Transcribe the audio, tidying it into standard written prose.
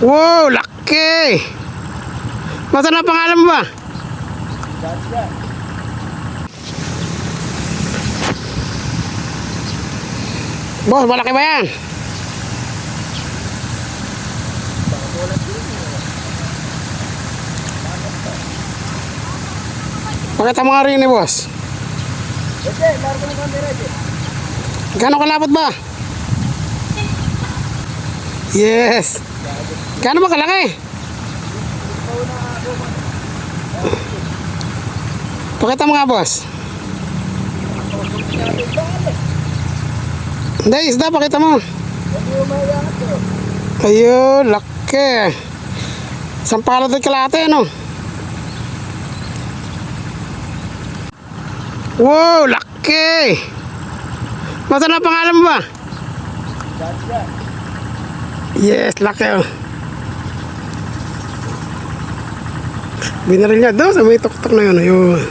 Wow, laki! Masa na pangalan mo ba? Boss, malaki ba yan? Pakita mo nga rin boss. Gano'ng kalapot ba? Yes. Gano'n ba kalaki? Pakita mo nga boss. Hindi, isda, pakita mo. Ayun, laki. Sampalot at kalate, ano? Wow, laki. Masa na pangalan mo ba? Yes, laki oh. Binaril niya daw sa may tuktok na yun. Ayun.